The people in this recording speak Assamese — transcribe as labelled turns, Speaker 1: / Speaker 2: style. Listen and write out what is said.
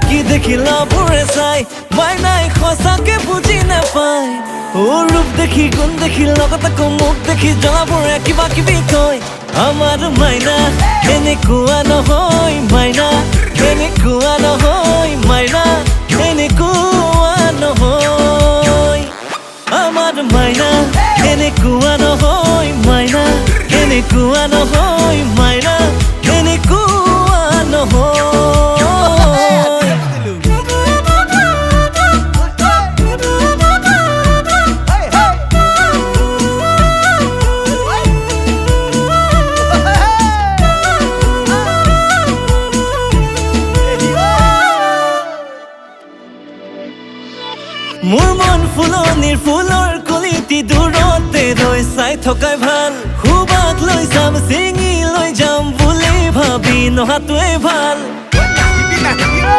Speaker 1: কি দেখিলা বুৰে চাই মাইনাই সঁচাকে বুজি নাপায় ৰূপ দেখি গুণ দেখি লগত আকৌ মুখ দেখি জ্বলাবোৰে কিবা কিবি কয় আমাৰ মাইনা এনেকুৱা নহয় মাইনা এনেকুৱা নহয় মাইনা এনেকুৱা নহয় আমাৰ মাইনা এনেকুৱা নহয় মাইনা এনেকুৱা নহয় মাইনা এনেকুৱা নহয় মোৰ মন ফুলনিৰ ফুলৰ কলিটি দূৰতে ৰৈ চাই থকাই ভাল সুবাস লৈ যাম চিঙি লৈ যাম বুলি ভাবি নহাটোৱে ভাল